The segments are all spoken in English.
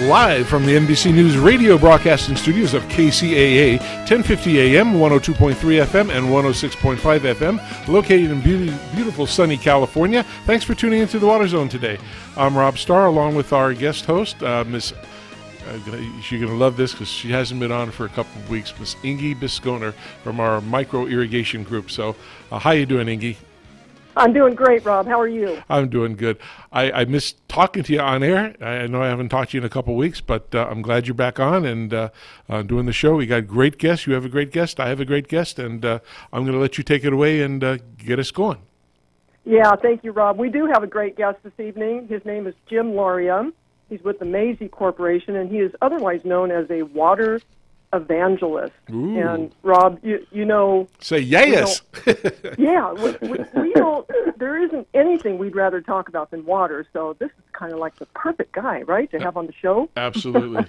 Live from the NBC News radio broadcasting studios of KCAA, 1050 AM, 102.3 FM, and 106.5 FM, located in beautiful sunny California. Thanks for tuning into the Water Zone today. I'm Rob Starr, along with our guest host, Miss. She's going to love this because she hasn't been on for a couple of weeks, Miss Ingy Bisconer from our micro irrigation group. So, how you doing, Ingy? I'm doing great, Rob. How are you? I'm doing good. I missed talking to you on air. I know I haven't talked to you in a couple of weeks, but I'm glad you're back on and doing the show. We got great guests. You have a great guest. I have a great guest, and I'm going to let you take it away and get us going. Yeah, thank you, Rob. We do have a great guest this evening. His name is Jim Lauria. He's with the Maisie Corporation, and he is otherwise known as a water evangelist. Ooh. And Rob, you know, say yes. Yeah, we don't. There isn't anything we'd rather talk about than water. So this is kind of like the perfect guy, right, to have on the show. Absolutely.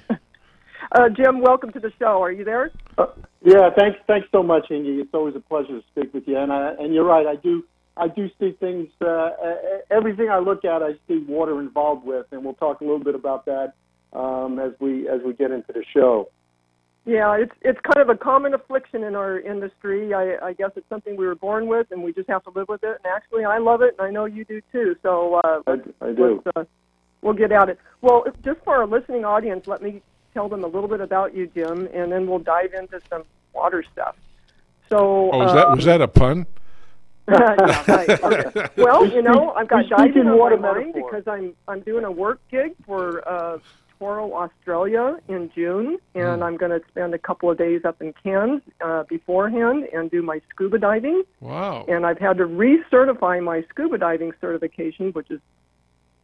Jim, welcome to the show. Are you there? Yeah, thanks so much, Ingy. It's always a pleasure to speak with you. And you're right. I do see things. Everything I look at, I see water involved with, and we'll talk a little bit about that as we get into the show. Yeah, it's kind of a common affliction in our industry. I guess it's something we were born with, and we just have to live with it. And actually, I love it, and I know you do too. So I do. We'll get at it. Well, just for our listening audience, let me tell them a little bit about you, Jim, and then we'll dive into some water stuff. So, was that a pun? Yeah, right. Okay. Well, you know, I've got diving on my mind because I'm doing a work gig for Toro, Australia in June, and I'm going to spend a couple of days up in Cairns beforehand and do my scuba diving. Wow. And I've had to recertify my scuba diving certification, which is,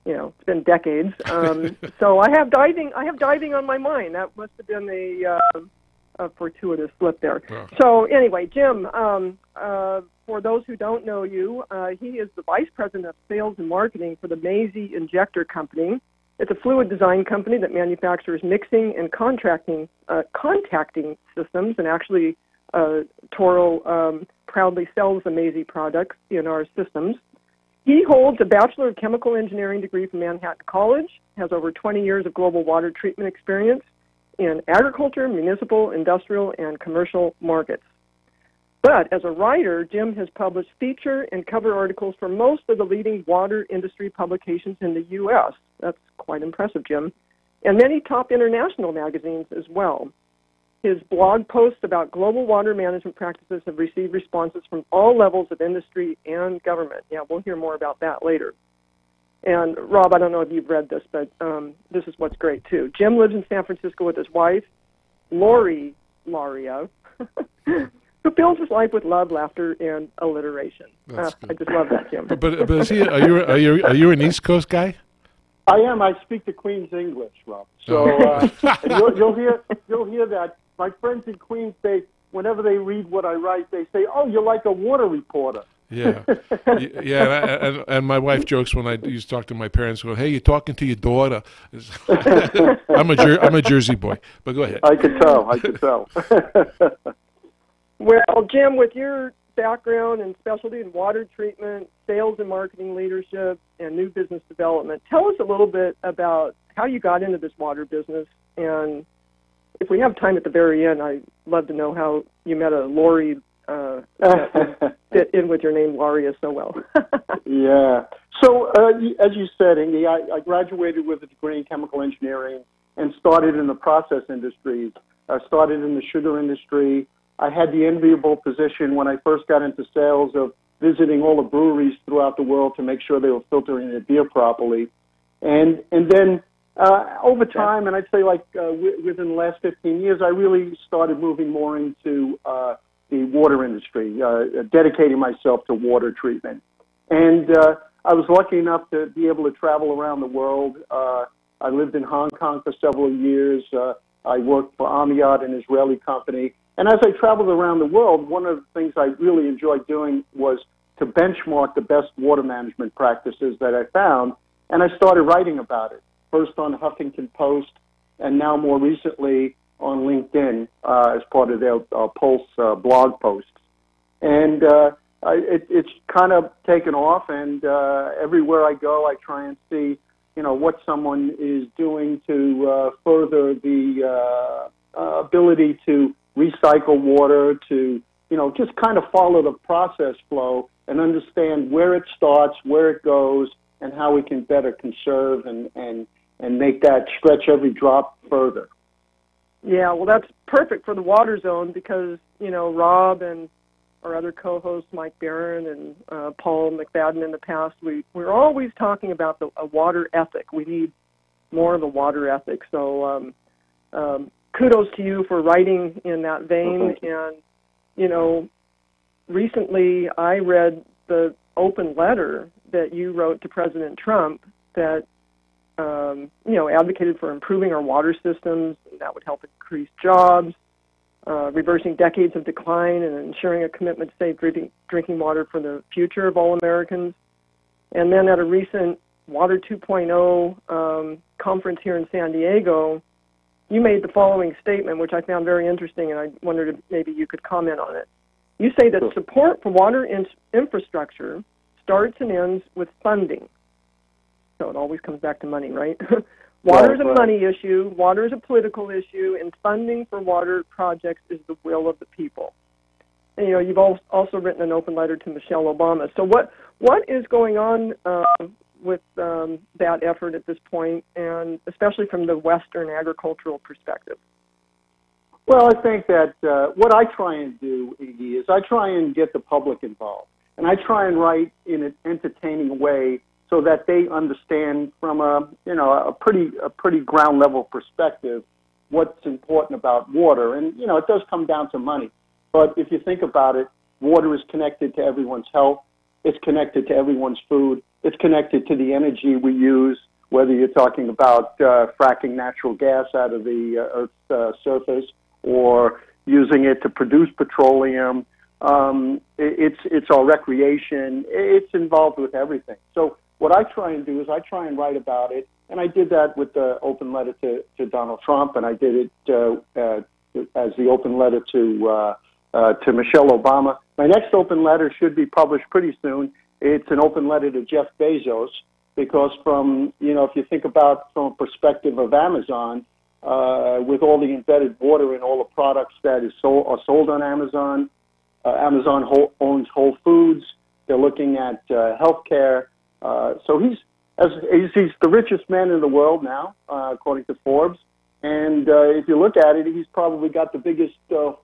you know, it's been decades. So I have diving on my mind. That must have been a fortuitous slip there. Wow. So anyway, Jim, for those who don't know you, he is the Vice President of Sales and Marketing for the Maisie Injector Company. It's a fluid design company that manufactures mixing and contacting systems, and actually Toro proudly sells the Maisie products in our systems. He holds a Bachelor of Chemical Engineering degree from Manhattan College, has over 20 years of global water treatment experience in agriculture, municipal, industrial, and commercial markets. But as a writer, Jim has published feature and cover articles for most of the leading water industry publications in the U.S. That's quite impressive, Jim. And many top international magazines as well. His blog posts about global water management practices have received responses from all levels of industry and government. Yeah, we'll hear more about that later. And, Rob, I don't know if you've read this, but this is what's great, too. Jim lives in San Francisco with his wife, Lori Lauria, who fills his life with love, laughter, and alliteration. I just love that, Jim. But is he? Are you an East Coast guy? I am. I speak the Queen's English, Rob. So and you'll hear that. My friends in Queens, whenever they read what I write, they say, "Oh, you're like a water reporter." Yeah, yeah. And my wife jokes when I used to talk to my parents, "Go, hey, you're talking to your daughter." I'm a Jersey boy, but go ahead. I could tell. Well, Jim, with your background and specialty in water treatment, sales and marketing leadership, and new business development, tell us a little bit about how you got into this water business. And if we have time at the very end, I'd love to know how you met a Lori that fit in with your name, Lauria, so well. Yeah. So, as you said, Ingy, I graduated with a degree in chemical engineering and started in the process industries. I started in the sugar industry. I had the enviable position when I first got into sales of visiting all the breweries throughout the world to make sure they were filtering their beer properly. And then over time, and I'd say within the last 15 years, I really started moving more into the water industry, dedicating myself to water treatment. And I was lucky enough to be able to travel around the world. I lived in Hong Kong for several years. I worked for Amiyad, an Israeli company. And as I traveled around the world, one of the things I really enjoyed doing was to benchmark the best water management practices that I found, and I started writing about it, first on Huffington Post, and now more recently on LinkedIn as part of their Pulse blog posts. And it's kind of taken off, and everywhere I go, I try and see what someone is doing to further the ability to recycle water, to, just kind of follow the process flow and understand where it starts, where it goes, and how we can better conserve and make that stretch every drop further. Yeah, well, that's perfect for the water zone because, Rob and our other co-hosts, Mike Barron and Paul McFadden in the past, we're always talking about a water ethic. We need more of a water ethic. So kudos to you for writing in that vein. And, recently I read the open letter that you wrote to President Trump that, advocated for improving our water systems, and that would help increase jobs, reversing decades of decline and ensuring a commitment to safe drinking water for the future of all Americans. And then at a recent Water 2.0 conference here in San Diego, you made the following statement, which I found very interesting, and I wondered if maybe you could comment on it. You say that support for water infrastructure starts and ends with funding. So it always comes back to money, right? Water is a money issue, water is a political issue, and funding for water projects is the will of the people. And, you've also written an open letter to Michelle Obama. So what is going on with that effort at this point, and especially from the Western agricultural perspective? Well, I think that what I try and do, Iggy, is I try and get the public involved. And I try and write in an entertaining way so that they understand from a pretty ground level perspective what's important about water. And, it does come down to money. But if you think about it, water is connected to everyone's health. It's connected to everyone's food. It's connected to the energy we use, whether you're talking about fracking natural gas out of the Earth's surface or using it to produce petroleum. It's our recreation. It's involved with everything. So what I try and do is I try and write about it, and I did that with the open letter to Donald Trump, and I did it as the open letter to Michelle Obama. My next open letter should be published pretty soon. It's an open letter to Jeff Bezos, because if you think about from a perspective of Amazon, with all the embedded water and all the products that are sold on Amazon, Amazon owns Whole Foods. They're looking at healthcare. So he's the richest man in the world now, according to Forbes. And if you look at it, he's probably got the biggest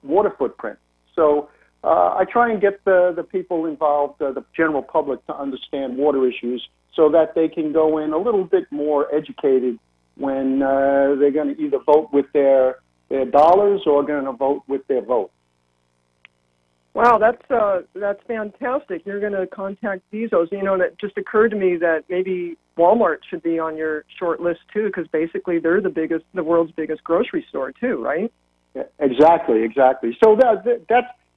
water footprint. So I try and get the people involved, the general public, to understand water issues so that they can go in a little bit more educated when they're going to either vote with their dollars or going to vote with their vote. Wow, that's fantastic. You're going to contact Bezos. And it just occurred to me that maybe Walmart should be on your short list too, because basically they're the world's biggest grocery store too, right? Yeah, exactly. So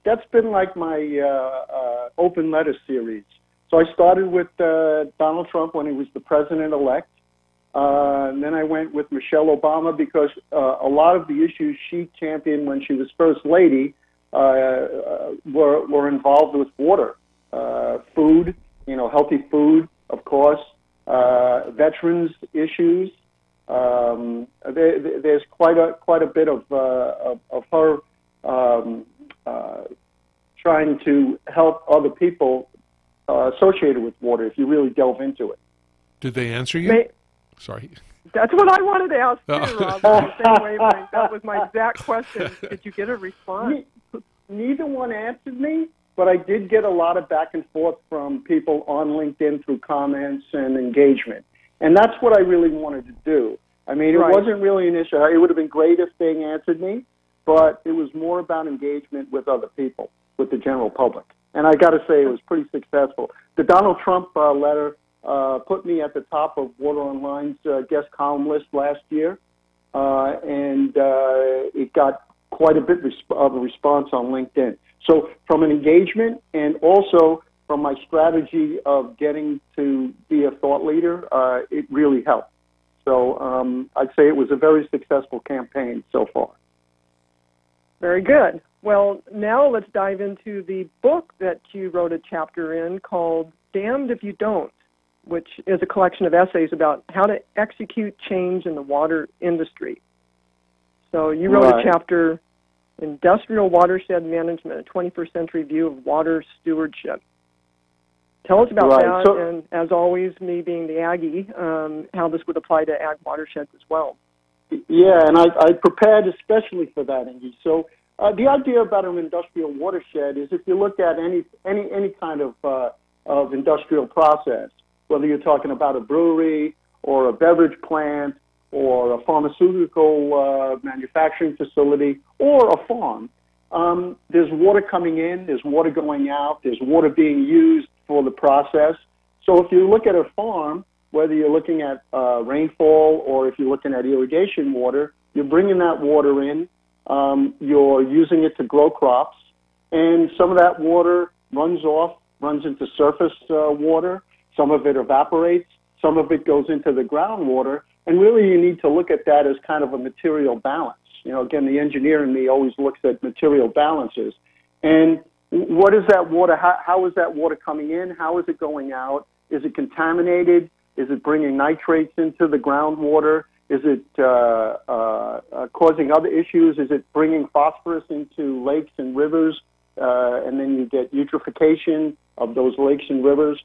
that's been like my open letter series. So I started with Donald Trump when he was the president-elect. And then I went with Michelle Obama because a lot of the issues she championed when she was first lady were involved with water, food, healthy food, of course, veterans issues. There's quite a bit of her trying to help other people associated with water. If you really delve into it. Did they answer you? Sorry. That's what I wanted to ask too, Rob. The same wavelength. That was my exact question. Did you get a response? Neither one answered me, but I did get a lot of back and forth from people on LinkedIn through comments and engagement. And that's what I really wanted to do. I mean, it wasn't really an issue. It would have been great if they answered me, but it was more about engagement with other people, with the general public. And I got to say, it was pretty successful. The Donald Trump letter put me at the top of Water Online's guest column list last year, and it got quite a bit of a response on LinkedIn. So from an engagement and also from my strategy of getting to be a thought leader, it really helped. So I'd say it was a very successful campaign so far. Very good. Well, now let's dive into the book that you wrote a chapter in called Damned If You Don't. which is a collection of essays about how to execute change in the water industry. So you wrote a chapter, Industrial Watershed Management, a 21st Century View of Water Stewardship. Tell us about that, and as always, me being the Aggie, how this would apply to ag watersheds as well. Yeah, and I prepared especially for that, Ingy. So the idea about an industrial watershed is if you look at any kind of industrial process, whether you're talking about a brewery or a beverage plant or a pharmaceutical manufacturing facility or a farm, there's water coming in, there's water going out, there's water being used for the process. So if you look at a farm, whether you're looking at rainfall or if you're looking at irrigation water, you're bringing that water in, you're using it to grow crops, and some of that water runs into surface water, some of it evaporates, some of it goes into the groundwater, and really you need to look at that as kind of a material balance. Again, the engineer in me always looks at material balances. And what is that water? How is that water coming in? How is it going out? Is it contaminated? Is it bringing nitrates into the groundwater? Is it causing other issues? Is it bringing phosphorus into lakes and rivers? And then you get eutrophication of those lakes and rivers.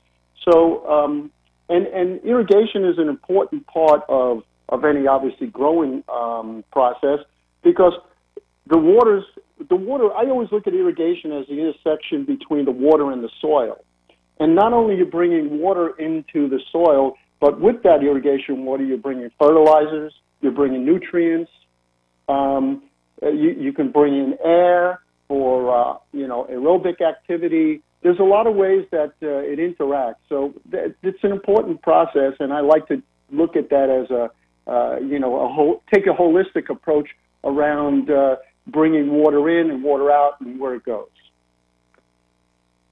So, and irrigation is an important part of any obviously growing process, because the water, I always look at irrigation as the intersection between the water and the soil. And not only are you bringing water into the soil, but with that irrigation water, you're bringing fertilizers, you're bringing nutrients, you can bring in air for, aerobic activity. There's a lot of ways that it interacts. So it's an important process, and I like to look at that as take a holistic approach around bringing water in and water out and where it goes.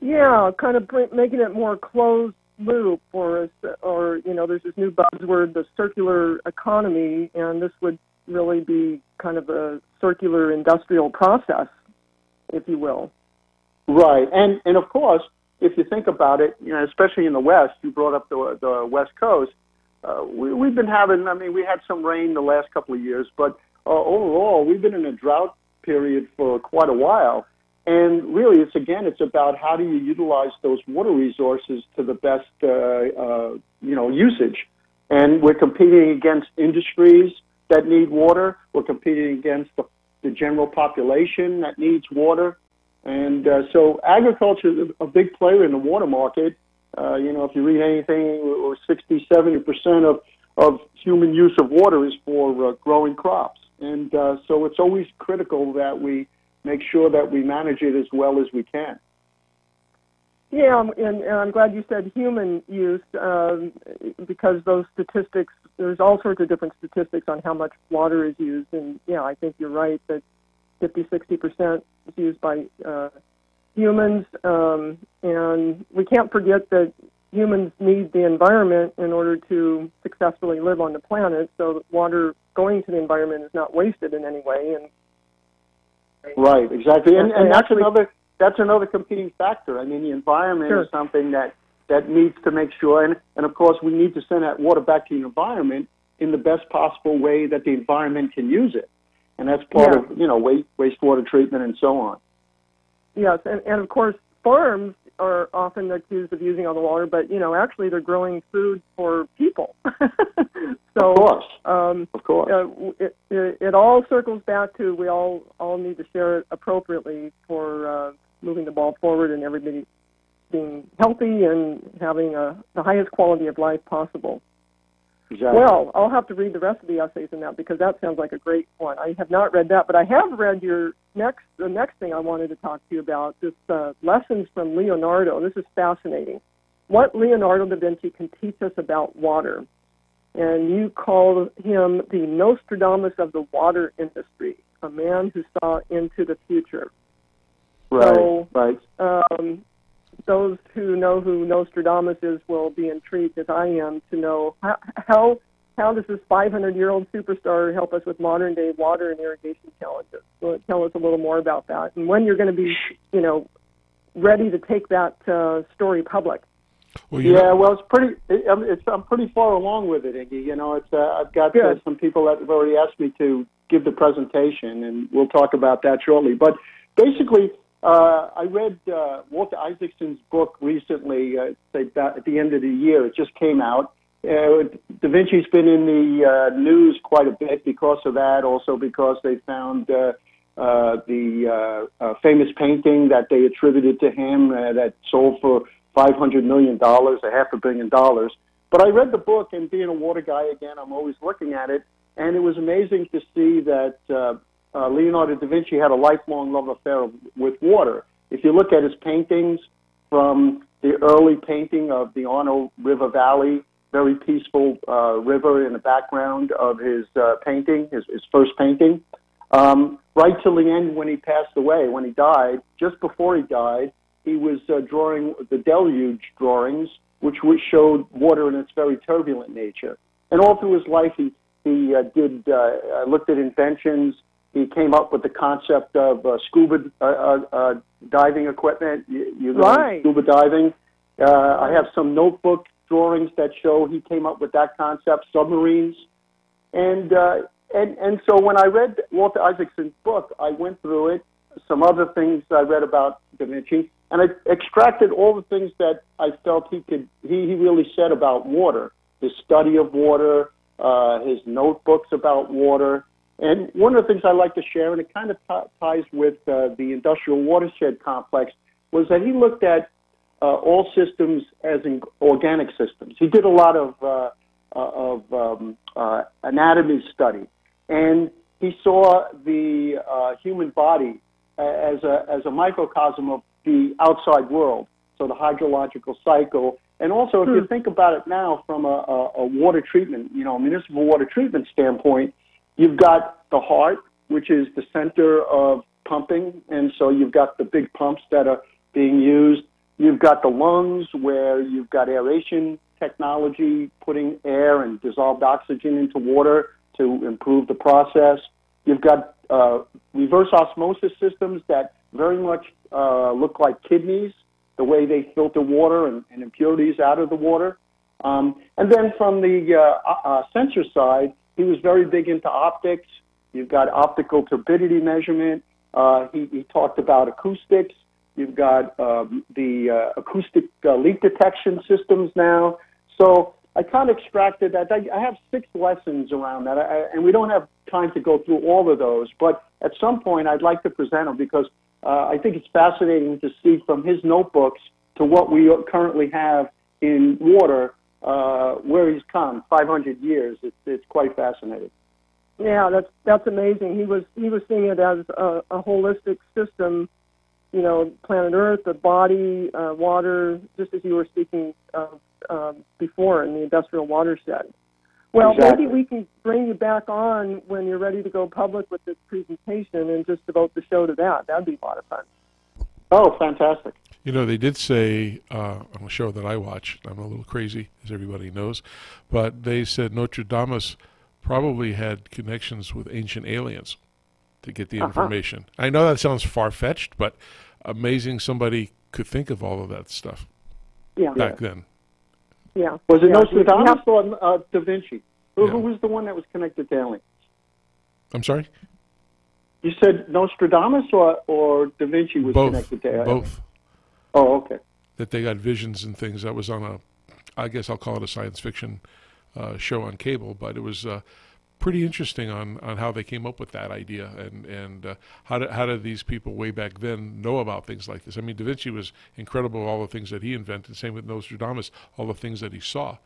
Yeah, kind of making it more closed loop, or there's this new buzzword, the circular economy, and this would really be kind of a circular industrial process, if you will. Right, and of course, if you think about it, especially in the West, you brought up the West Coast. We've been having, we had some rain the last couple of years, but overall, we've been in a drought period for quite a while. And really, it's about how do you utilize those water resources to the best, usage. And we're competing against industries that need water. We're competing against the general population that needs water. And so agriculture is a big player in the water market. If you read anything, 60, 70% of human use of water is for growing crops. And so it's always critical that we make sure that we manage it as well as we can. Yeah, and I'm glad you said human use, because those statistics, there's all sorts of different statistics on how much water is used. And, I think you're right that 50, 60% is used by humans. And we can't forget that humans need the environment in order to successfully live on the planet, so that water going to the environment is not wasted in any way. And right, exactly, and that's another competing factor. The environment is something that needs to make sure, and of course we need to send that water back to the environment in the best possible way that the environment can use it, and that's part of wastewater treatment and so on. Yes, and of course farms are often accused of using all the water, but actually they're growing food for people. So, of course. It all circles back to we all need to share it appropriately for moving the ball forward and everybody being healthy and having the highest quality of life possible. Exactly. Well, I'll have to read the rest of the essays in that, because that sounds like a great one. I have not read that, but I have read the next thing I wanted to talk to you about, this lessons from Leonardo. This is fascinating. What Leonardo da Vinci can teach us about water. And you call him the Nostradamus of the water industry, a man who saw into the future. Right, so, right. Those who know who Nostradamus is will be intrigued, as I am, to know how does this 500-year-old superstar help us with modern-day water and irrigation challenges. So tell us a little more about that, and when you're going to be, ready to take that story public. Well, well, it's pretty. I'm pretty far along with it, Iggy. You know, it's. I've got some people that have already asked me to give the presentation, and we'll talk about that shortly. But basically, I read Walter Isaacson's book recently. Say at the end of the year, it just came out. Da Vinci's been in the news quite a bit because of that. Also because they found the famous painting that they attributed to him that sold for $500 million, $500 million. But I read the book, and being a water guy again, I'm always looking at it, and it was amazing to see that Leonardo da Vinci had a lifelong love affair with water. If you look at his paintings, from the early painting of the Arno River Valley, very peaceful river in the background of his painting, his first painting, right till the end when he passed away, when he died. Just before he died, he was drawing the deluge drawings, which showed water in its very turbulent nature. And all through his life, he looked at inventions. He came up with the concept of scuba diving equipment. Right. Scuba diving. I have some notebook drawings that show he came up with that concept. Submarines, and so when I read Walter Isaacson's book, I went through it. Some other things I read about Da Vinci, and I extracted all the things that I felt he really said about water, his study of water, his notebooks about water. And one of the things I like to share, and it kind of ties with the industrial watershed complex, was that he looked at all systems as in organic systems. He did a lot of anatomy study, and he saw the human body as a microcosm of the outside world, so the hydrological cycle. And also, if you think about it now from a water treatment, municipal water treatment standpoint, you've got the heart, which is the center of pumping, and so you've got the big pumps that are being used. You've got the lungs, where you've got aeration technology, putting air and dissolved oxygen into water to improve the process. You've got reverse osmosis systems that very much look like kidneys, the way they filter water and impurities out of the water. And then from the sensor side, he was very big into optics. You've got optical turbidity measurement. He talked about acoustics. You've got the acoustic leak detection systems now. So I kind of extracted that. I have 6 lessons around that, and we don't have time to go through all of those. But at some point, I'd like to present them because I think it's fascinating to see from his notebooks to what we currently have in water, where he's come 500 years. It's quite fascinating. Yeah, that's amazing. He was seeing it as a holistic system. Planet Earth, the body, water, just as you were speaking before in the industrial watershed. Well, exactly. Maybe we can bring you back on when you're ready to go public with this presentation and just devote the show to that. That'd be a lot of fun. Oh, fantastic. They did say on a show that I watched, I'm a little crazy, as everybody knows, but they said Notre Dame probably had connections with ancient aliens to get the information. I know that sounds far-fetched, but amazing somebody could think of all of that stuff back then. Yeah. Was it Nostradamus or Da Vinci? Who was the one that was connected to aliens? I'm sorry? You said Nostradamus or Da Vinci was connected to aliens? Both. Oh, okay. That they got visions and things. That was on I guess I'll call it a science fiction show on cable, but it was pretty interesting on how they came up with that idea and how did these people way back then know about things like this. I mean, Da Vinci was incredible, all the things that he invented. Same with Nostradamus, all the things that he saw.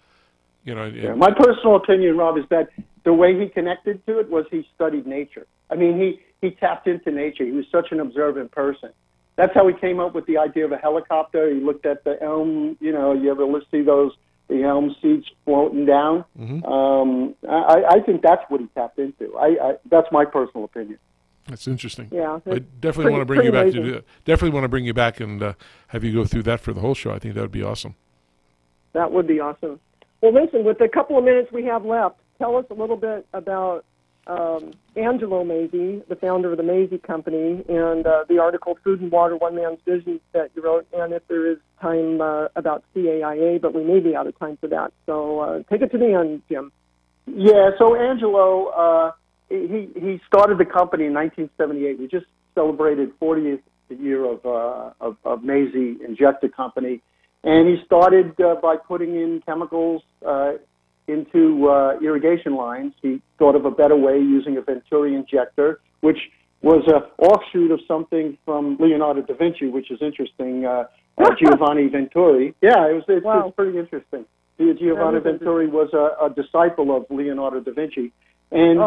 My personal opinion, Rob, is that the way he connected to it was he studied nature. I mean, he tapped into nature. He was such an observant person. That's how he came up with the idea of a helicopter. He looked at the elm, you ever see the elm seeds floating down. Mm-hmm. I think that's what he tapped into. That's my personal opinion. That's interesting. Yeah, I definitely want to bring you back to do it. Definitely want to bring you back and have you go through that for the whole show. I think that would be awesome. That would be awesome. Well, listen, with the couple of minutes we have left, tell us a little bit about Angelo Maisie, the founder of the Maisie Company, and the article "Food and Water: One Man's Vision" that you wrote, and if there is time about CAIA, but we may be out of time for that. So take it to the end, Jim. Yeah. So Angelo, he started the company in 1978. We just celebrated 40th year of Maisie Injector Company, and he started by putting in chemicals into irrigation lines. He thought of a better way using a Venturi injector, which was an offshoot of something from Leonardo da Vinci, which is interesting. Giovanni Venturi. Yeah, it's pretty interesting. Giovanni Venturi was a disciple of Leonardo da Vinci. And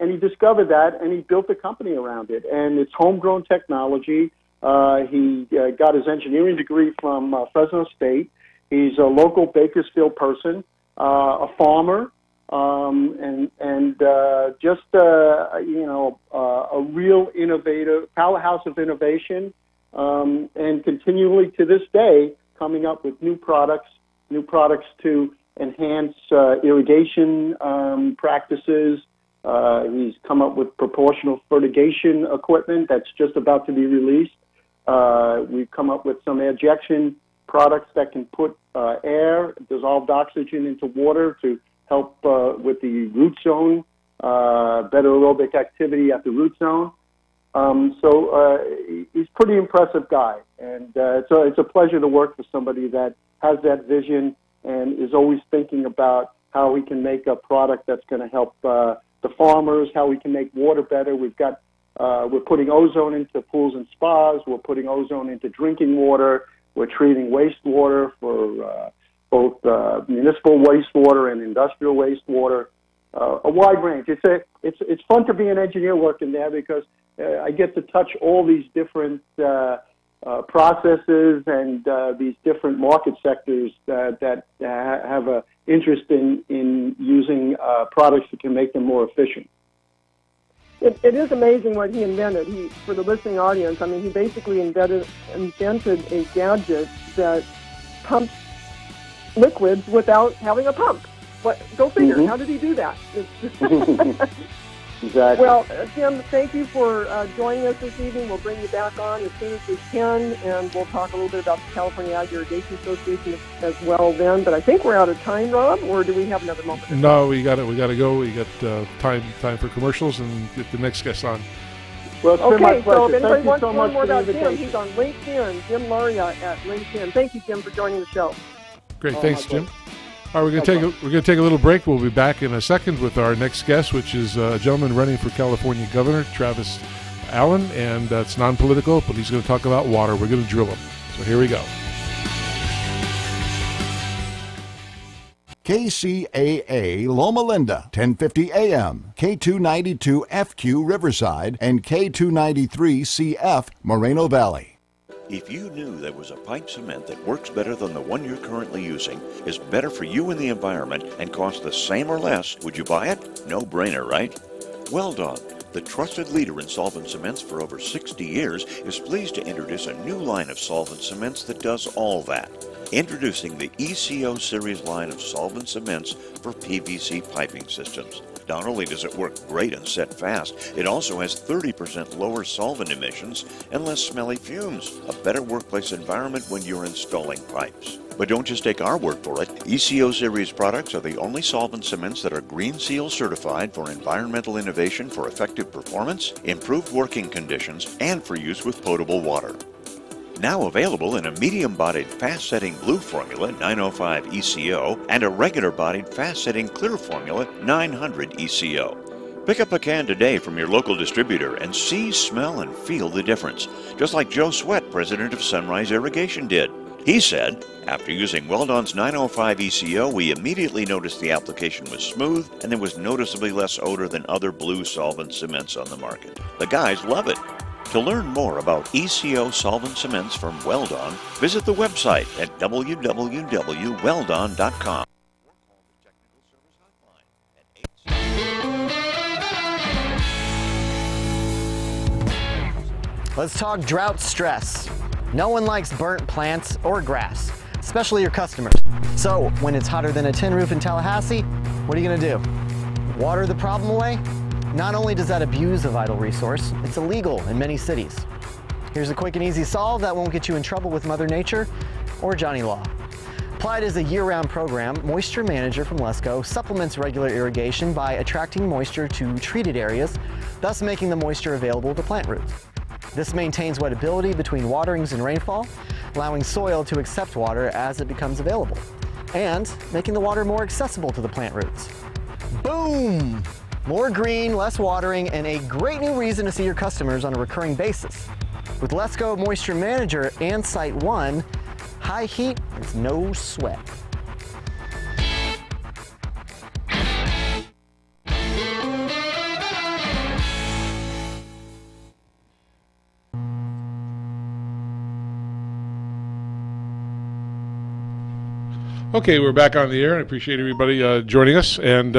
he discovered that, and he built a company around it. And it's homegrown technology. He got his engineering degree from Fresno State. He's a local Bakersfield person, a farmer, and just a real innovator, powerhouse of innovation, and continually to this day coming up with new products to enhance irrigation practices. He's come up with proportional fertigation equipment that's just about to be released. We've come up with some ejection products that can put air, dissolved oxygen into water to help with the root zone, better aerobic activity at the root zone. So he's a pretty impressive guy, and so it's a pleasure to work for somebody that has that vision and is always thinking about how we can make a product that's going to help the farmers, how we can make water better. We're putting ozone into pools and spas. We're putting ozone into drinking water. We're treating wastewater for both municipal wastewater and industrial wastewater. A wide range. It's fun to be an engineer working there because I get to touch all these different processes and these different market sectors that have an interest in using products that can make them more efficient. It is amazing what he invented. For the listening audience, I mean, he basically invented a gadget that pumps liquids without having a pump. Go figure. Mm-hmm. How did he do that? Exactly. Well, Jim, thank you for joining us this evening. We'll bring you back on as soon as we can, and we'll talk a little bit about the California Ag Irrigation Association as well then. But I think we're out of time, Rob, or do we have another moment? No, we got to go. We got time for commercials and get the next guest on. Well, it's been my pleasure. So if anybody wants so to learn more about Jim, invitation. he's on LinkedIn, Jim Laria at LinkedIn. Thank you, Jim, for joining the show. Great, thanks, Jim. All right, we're going to take a little break. We'll be back in a second with our next guest, which is a gentleman running for California governor, Travis Allen, and it's non-political, but he's going to talk about water. We're going to drill him. So here we go. KCAA Loma Linda, 1050 AM, K292FQ Riverside, and K293CF Moreno Valley. If you knew there was a pipe cement that works better than the one you're currently using, is better for you and the environment, and costs the same or less, would you buy it? No brainer, right? Well done. The trusted leader in solvent cements for over 60 years is pleased to introduce a new line of solvent cements that does all that. Introducing the ECO series line of solvent cements for PVC piping systems. Not only does it work great and set fast, it also has 30% lower solvent emissions and less smelly fumes. A better workplace environment when you're installing pipes. But don't just take our word for it. ECO series products are the only solvent cements that are Green Seal certified for environmental innovation for effective performance, improved working conditions, and for use with potable water. Now available in a medium-bodied fast-setting blue formula 905 ECO and a regular-bodied fast-setting clear formula 900 ECO. Pick up a can today from your local distributor and see, smell, and feel the difference, just like Joe Sweat, president of Sunrise Irrigation, did. He said, after using Weldon's 905 ECO, we immediately noticed the application was smooth and there was noticeably less odor than other blue solvent cements on the market. The guys love it. To learn more about ECO solvent cements from Weldon, visit the website at www.weldon.com. Let's talk drought stress. No one likes burnt plants or grass, especially your customers. So when it's hotter than a tin roof in Tallahassee, what are you going to do? Water the problem away? Not only does that abuse a vital resource, it's illegal in many cities. Here's a quick and easy solve that won't get you in trouble with Mother Nature or Johnny Law. Applied as a year-round program, Moisture Manager from Lesco supplements regular irrigation by attracting moisture to treated areas, thus making the moisture available to plant roots. This maintains wettability between waterings and rainfall, allowing soil to accept water as it becomes available, and making the water more accessible to the plant roots. Boom! More green, less watering, and a great new reason to see your customers on a recurring basis. With Lesco Moisture Manager and Site 1, high heat is no sweat. Okay, we're back on the air. I appreciate everybody joining us. And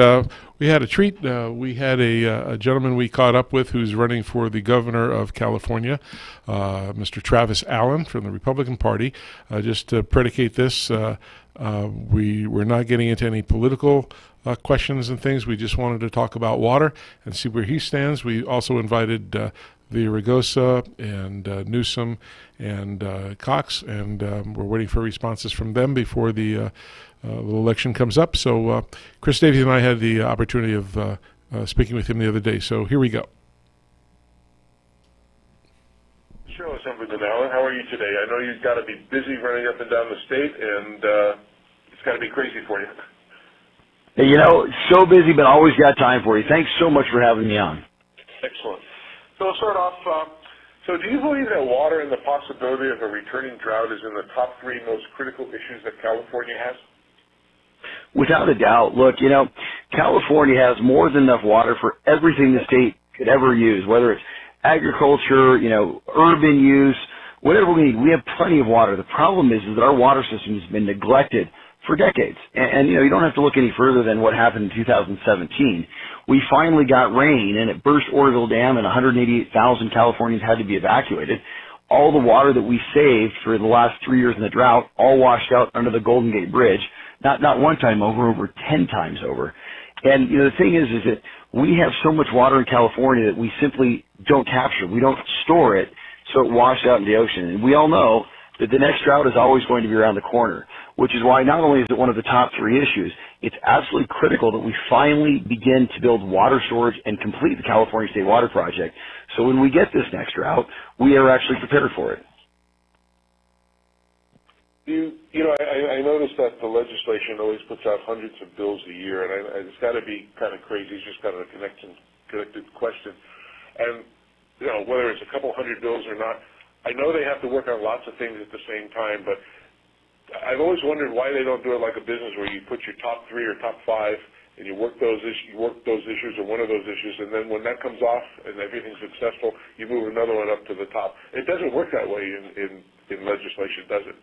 we had a treat. We had a gentleman we caught up with who's running for the governor of California, Mr. Travis Allen from the Republican Party. Just to predicate this, we're not getting into any political questions and things. We just wanted to talk about water and see where he stands. We also invited Villaraigosa and Newsom and Cox, and we're waiting for responses from them before the little election comes up. So Chris Davies and I had the opportunity of speaking with him the other day. So here we go. Sure, Assemblyman Allen, how are you today? I know you've got to be busy running up and down the state, and it's got to be crazy for you. Hey, you know, so busy, but always got time for you. Thanks so much for having me on. Excellent. So I'll start off. So do you believe that water and the possibility of a returning drought is in the top 3 most critical issues that California has? Without a doubt. Look, you know, California has more than enough water for everything the state could ever use, whether it's agriculture, you know, urban use, whatever we need. We have plenty of water. The problem is that our water system has been neglected for decades. And, you know, you don't have to look any further than what happened in 2017. We finally got rain, and it burst Oroville Dam, and 188,000 Californians had to be evacuated. All the water that we saved for the last 3 years in the drought all washed out under the Golden Gate Bridge, not one time over 10 times over. And, you know, the thing is that we have so much water in California that we simply don't capture. We don't store it, so it washed out in the ocean. And we all know that the next drought is always going to be around the corner, which is why not only is it one of the top 3 issues, it's absolutely critical that we finally begin to build water storage and complete the California State Water Project. So when we get this next drought, we are actually prepared for it. You know, I noticed that the legislation always puts out hundreds of bills a year, and it's got to be kind of crazy. It's just kind of a connected question. And, you know, whether it's a couple hundred bills or not, I know they have to work on lots of things at the same time, but I've always wondered why they don't do it like a business where you put your top 3 or top 5 and you work those issues or one of those issues, and then when that comes off and everything's successful, you move another one up to the top. It doesn't work that way in legislation, does it?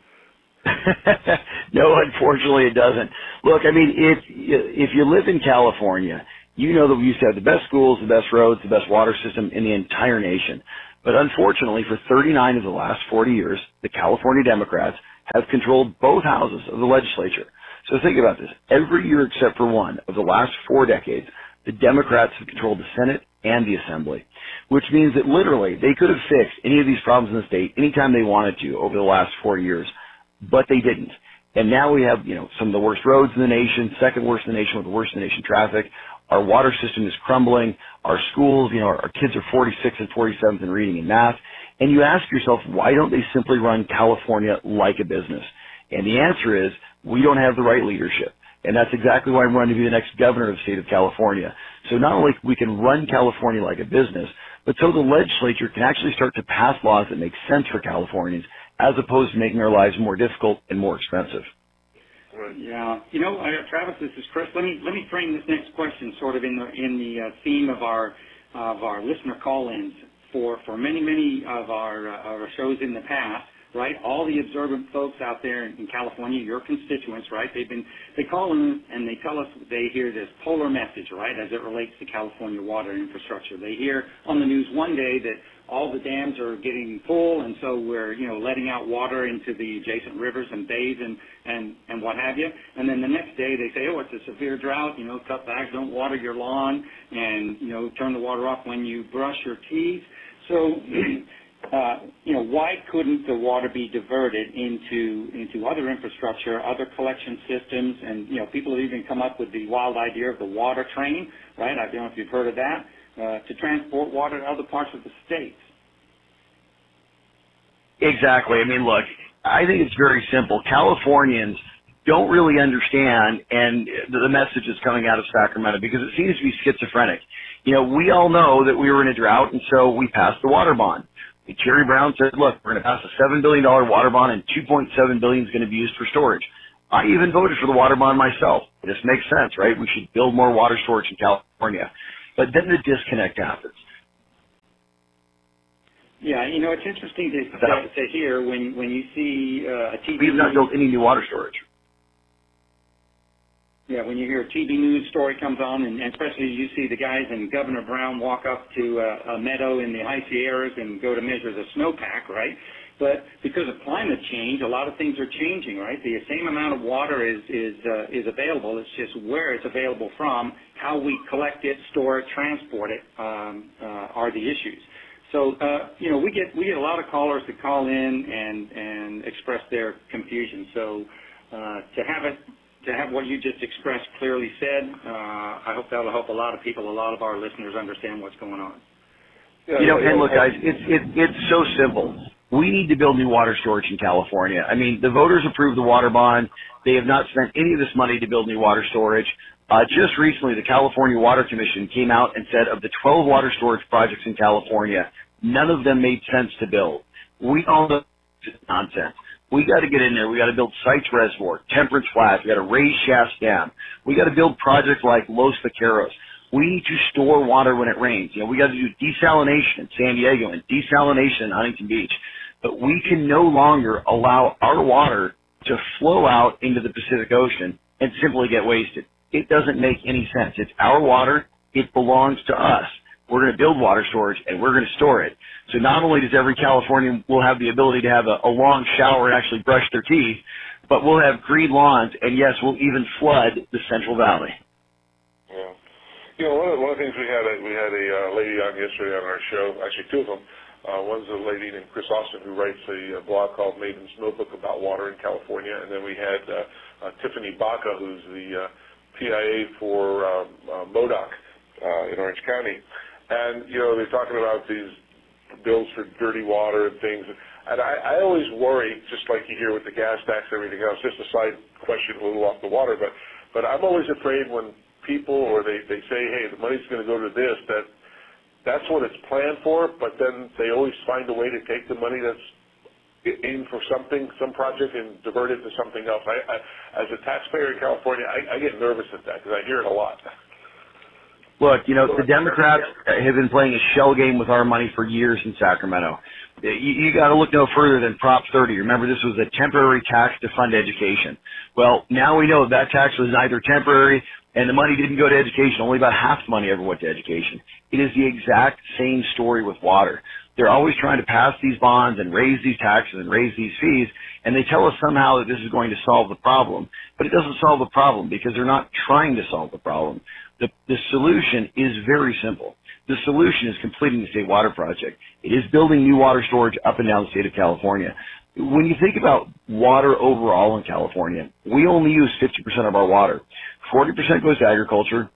No, unfortunately it doesn't. Look, I mean, if you live in California, you know that we used to have the best schools, the best roads, the best water system in the entire nation. But unfortunately, for 39 of the last 40 years, the California Democrats have controlled both houses of the legislature. So think about this. Every year except for one of the last 4 decades, the Democrats have controlled the Senate and the Assembly, which means that literally they could have fixed any of these problems in the state anytime they wanted to over the last 4 years, but they didn't. And now we have, you know, some of the worst roads in the nation, second worst in the nation with the worst in the nation traffic. Our water system is crumbling. Our schools, you know, our kids are 46th and 47th in reading and math. And you ask yourself, why don't they simply run California like a business? And the answer is, we don't have the right leadership. And that's exactly why I'm running to be the next governor of the state of California. So not only we can run California like a business, but so the legislature can actually start to pass laws that make sense for Californians, as opposed to making our lives more difficult and more expensive. Yeah, you know, Travis, this is Chris. Let me frame this next question sort of in the theme of our listener call-ins. For many of our shows in the past, right? All the observant folks out there in California, your constituents, right? They call in and they tell us they hear this polar message, right, as it relates to California water infrastructure. They hear on the news one day that all the dams are getting full, and so we're, letting out water into the adjacent rivers and bays and what have you. And then the next day they say, oh, it's a severe drought, cut back, don't water your lawn, and, turn the water off when you brush your teeth. So, why couldn't the water be diverted into other infrastructure, other collection systems? And, people have even come up with the wild idea of the water train, right? I don't know if you've heard of that. To transport water to other parts of the state. Exactly. I mean, look, I think it's very simple. Californians don't really understand, and the message is coming out of Sacramento because it seems to be schizophrenic. We all know that we were in a drought, and so we passed the water bond. Jerry Brown said, look, we're going to pass a $7 billion water bond, and $2.7 billion is going to be used for storage. I even voted for the water bond myself. This makes sense, right? We should build more water storage in California. But then the disconnect happens. Yeah, it's interesting to hear when you see a TV. We've not built any new water storage. Yeah, when you hear a TV news story comes on, and especially you see the guys and Governor Brown walk up to a meadow in the high Sierras and go to measure the snowpack, right? But because of climate change, a lot of things are changing, right? The same amount of water is available. It's just where it's available from, how we collect it, store it, transport it are the issues. So we get a lot of callers that call in and express their confusion. So to have what you just expressed clearly said, I hope that'll help a lot of people, a lot of our listeners understand what's going on. And look, guys, it's so simple. We need to build new water storage in California. I mean, the voters approved the water bond. They have not spent any of this money to build new water storage. Just recently, the California Water Commission came out and said of the 12 water storage projects in California, none of them made sense to build. We all know it's nonsense. We got to get in there. We got to build Sites Reservoir, Temperance Flats. We got to raise Shasta Dam. We got to build projects like Los Vaqueros. We need to store water when it rains. We got to do desalination in San Diego and desalination in Huntington Beach. But we can no longer allow our water to flow out into the Pacific Ocean and simply get wasted. It doesn't make any sense. It's our water. It belongs to us. We're going to build water storage, and we're going to store it. So not only does every Californian will have the ability to have a long shower and actually brush their teeth, but we'll have green lawns, and yes, we'll even flood the Central Valley. Yeah. One of the things we had a lady on yesterday on our show, actually two of them. One's a lady named Chris Austin who writes a blog called Maiden's Notebook about water in California, and then we had Tiffany Baca, who's the PIA for MODOC in Orange County. And, they're talking about these bills for dirty water and things. And I always worry, just like you hear with the gas tax and everything else, just a side question a little off the water, but I'm always afraid when people or they say, hey, the money's going to go to this, that's what it's planned for, but then they always find a way to take the money that's in for some project and divert it to something else. As a taxpayer in California, I get nervous at that because I hear it a lot. Look, the Democrats have been playing a shell game with our money for years in Sacramento. You got to look no further than Prop 30. Remember, this was a temporary tax to fund education. Well, now we know that tax was neither temporary and the money didn't go to education. Only about half the money ever went to education. It is the exact same story with water. They're always trying to pass these bonds and raise these taxes and raise these fees, and they tell us somehow that this is going to solve the problem. But it doesn't solve the problem because they're not trying to solve the problem. The solution is very simple. The solution is completing the state water project. It is building new water storage up and down the state of California. When you think about water overall in California, we only use 50% of our water. 40% goes to agriculture,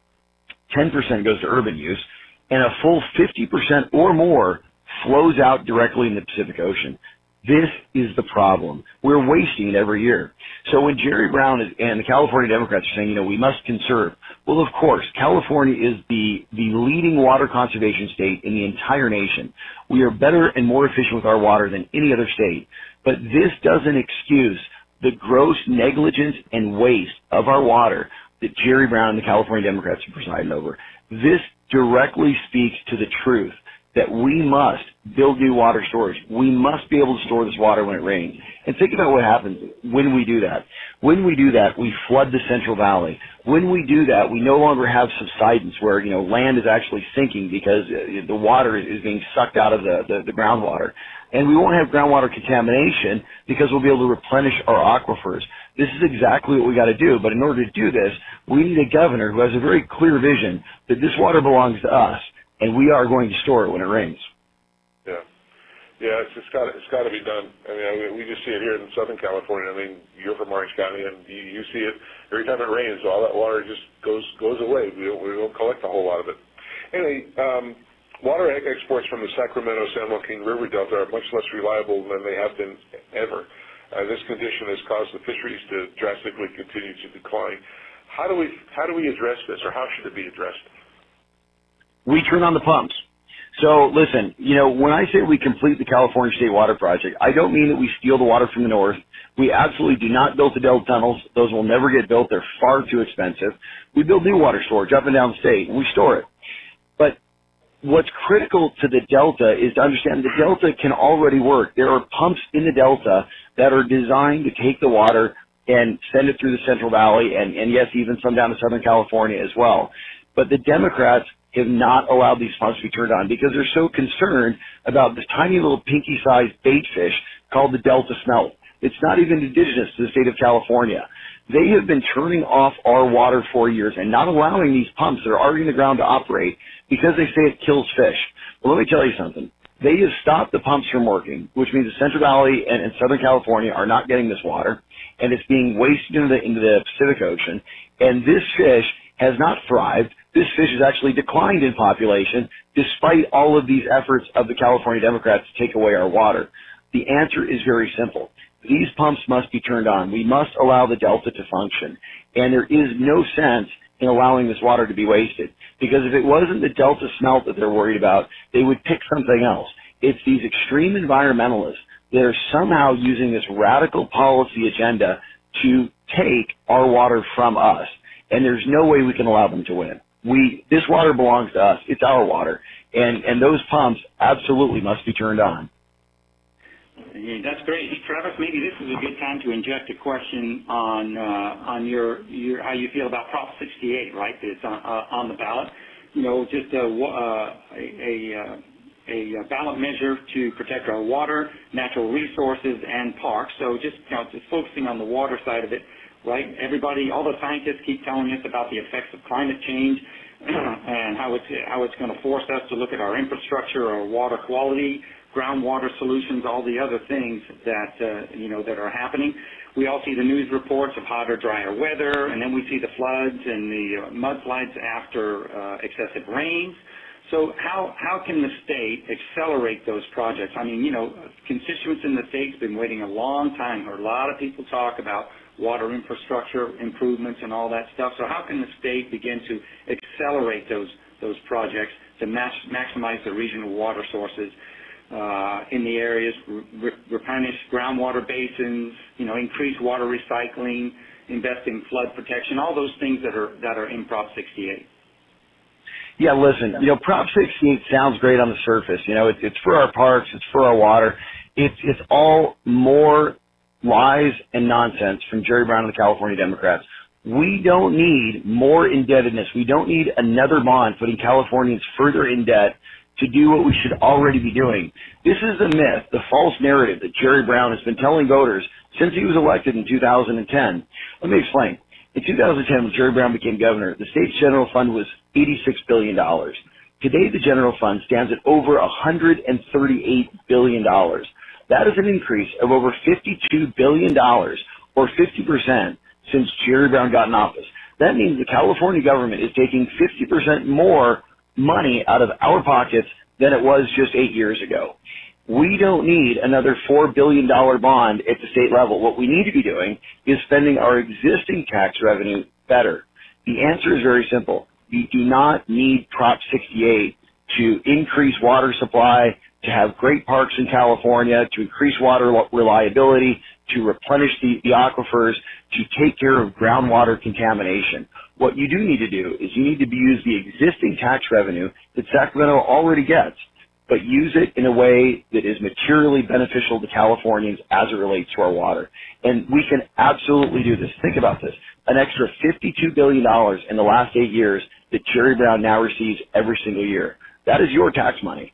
10% goes to urban use, and a full 50% or more flows out directly in the Pacific Ocean. This is the problem. We're wasting it every year. So when Jerry Brown and the California Democrats are saying, we must conserve, well, of course, California is the leading water conservation state in the entire nation. We are better and more efficient with our water than any other state. But this doesn't excuse the gross negligence and waste of our water that Jerry Brown and the California Democrats are presiding over. This directly speaks to the truth that we must build new water storage. We must be able to store this water when it rains. And think about what happens when we do that. When we do that, we flood the Central Valley. When we do that, we no longer have subsidence where, land is actually sinking because the water is being sucked out of the groundwater. And we won't have groundwater contamination because we'll be able to replenish our aquifers. This is exactly what we got to do. But in order to do this, we need a governor who has a very clear vision that this water belongs to us, and we are going to store it when it rains. Yeah, it's got to be done. I mean, we just see it here in Southern California. I mean, you're from Orange County, and you see it every time it rains. All that water just goes away. We don't collect a whole lot of it. Anyway, water exports from the Sacramento San Joaquin River Delta are much less reliable than they have been ever. This condition has caused the fisheries to drastically continue to decline. How do we address this, or how should it be addressed? We turn on the pumps. So listen, when I say we complete the California State Water Project, I don't mean that we steal the water from the north. We absolutely do not build the Delta tunnels. Those will never get built. They're far too expensive. We build new water storage up and down the state, and we store it. But what's critical to the Delta is to understand the Delta can already work. There are pumps in the Delta that are designed to take the water and send it through the Central Valley, and yes, even some down to Southern California as well. But the Democrats have not allowed these pumps to be turned on because they're so concerned about this tiny little pinky-sized bait fish called the Delta smelt. It's not even indigenous to the state of California. They have been turning off our water for years and not allowing these pumps that are already in the ground to operate because they say it kills fish. Well, let me tell you something. They have stopped the pumps from working, which means the Central Valley and Southern California are not getting this water, and it's being wasted into the Pacific Ocean, and this fish has not thrived. This fish has actually declined in population despite all of these efforts of the California Democrats to take away our water. The answer is very simple. These pumps must be turned on. We must allow the Delta to function. And there is no sense in allowing this water to be wasted. Because if it wasn't the Delta smelt that they're worried about, they would pick something else. It's these extreme environmentalists that are somehow using this radical policy agenda to take our water from us. And there's no way we can allow them to win. This water belongs to us. It's our water. And those pumps absolutely must be turned on. Yeah, that's great. Travis, maybe this is a good time to inject a question on your how you feel about Prop 68, right? That's on the ballot. Just a ballot measure to protect our water, natural resources, and parks. So just focusing on the water side of it. Right, everybody, all the scientists keep telling us about the effects of climate change and how it's going to force us to look at our infrastructure, our water quality, groundwater solutions, all the other things that that are happening. We all see the news reports of hotter, drier weather, and then we see the floods and the mudslides after excessive rains. So how can the state accelerate those projects? I mean, constituents in the state's been waiting a long time. Heard a lot of people talk about water infrastructure improvements and all that stuff. So how can the state begin to accelerate those projects to maximize the regional water sources in the areas, replenish groundwater basins, increase water recycling, invest in flood protection, all those things that are in Prop 68? Yeah, listen, Prop 68 sounds great on the surface. It's for our parks, it's for our water. It's all more lies and nonsense from Jerry Brown and the California Democrats. We don't need more indebtedness. We don't need another bond putting Californians further in debt to do what we should already be doing. This is the myth, the false narrative that Jerry Brown has been telling voters since he was elected in 2010. Let me explain. In 2010, when Jerry Brown became governor, the state's general fund was $86 billion. Today, the general fund stands at over $138 billion. That is an increase of over $52 billion, or 50%, since Jerry Brown got in office. That means the California government is taking 50% more money out of our pockets than it was just 8 years ago. We don't need another $4 billion bond at the state level. What we need to be doing is spending our existing tax revenue better. The answer is very simple. You do not need Prop 68 to increase water supply, to have great parks in California, to increase water reliability, to replenish the aquifers, to take care of groundwater contamination. What you do need to do is you need to use the existing tax revenue that Sacramento already gets. but use it in a way that is materially beneficial to Californians as it relates to our water. And we can absolutely do this. Think about this. An extra $52 billion in the last 8 years that Jerry Brown now receives every single year. That is your tax money.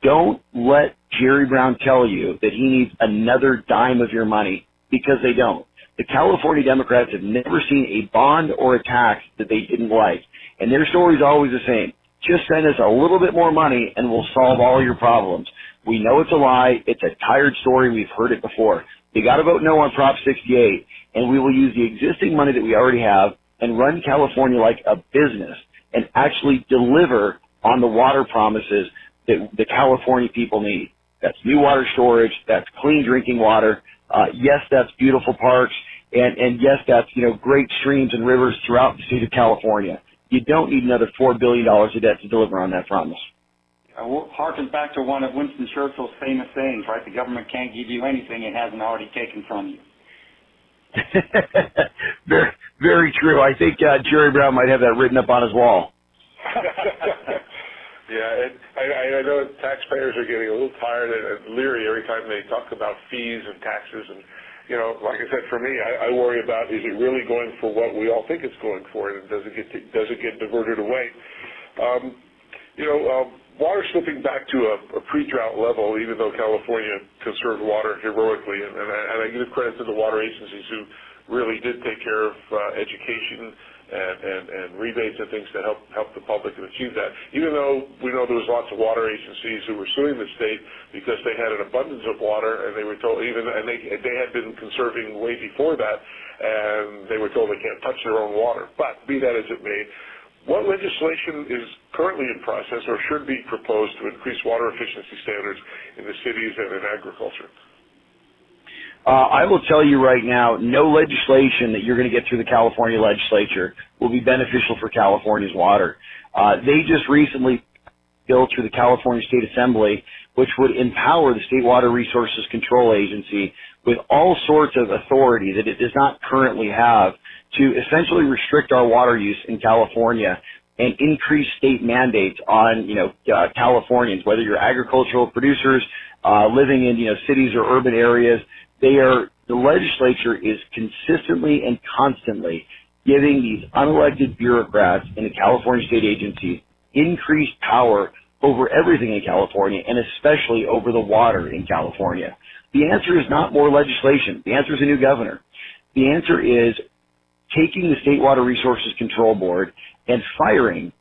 Don't let Jerry Brown tell you that he needs another dime of your money, because they don't. The California Democrats have never seen a bond or a tax that they didn't like. And their story is always the same. Just send us a little bit more money and we'll solve all your problems. We know it's a lie. It's a tired story. We've heard it before. You got to vote no on Prop 68, and we will use the existing money that we already have and run California like a business and actually deliver on the water promises that the California people need. That's new water storage. That's clean drinking water. Yes, that's beautiful parks. And yes, that's, great streams and rivers throughout the state of California. You don't need another $4 billion of debt to deliver on that promise. We'll harken back to one of Winston Churchill's famous sayings, right? The government can't give you anything it hasn't already taken from you. Very, very true. I think Jerry Brown might have that written up on his wall. Yeah, and I know taxpayers are getting a little tired and leery every time they talk about fees and taxes. And, like I said, for me, I worry about, is it really going for what we all think it's going for, and does it get diverted away? Water slipping back to a pre-drought level, even though California conserved water heroically, and I give credit to the water agencies who really did take care of education and rebates and things to help the public and achieve that. Even though we know there was lots of water agencies who were suing the state because they had an abundance of water, and they were told they had been conserving way before that, and they were told they can't touch their own water. But be that as it may, what legislation is currently in process or should be proposed to increase water efficiency standards in the cities and in agriculture? I will tell you right now, no legislation that you're going to get through the California legislature will be beneficial for California's water. They just recently bill through the California State Assembly, which would empower the State Water Resources Control Agency with all sorts of authority that it does not currently have to essentially restrict our water use in California and increase state mandates on, Californians, whether you're agricultural producers, living in, cities or urban areas. The legislature is consistently and constantly giving these unelected bureaucrats in the California state agencies increased power over everything in California, and especially over the water in California. The answer is not more legislation. The answer is a new governor. The answer is taking the State Water Resources Control Board and firing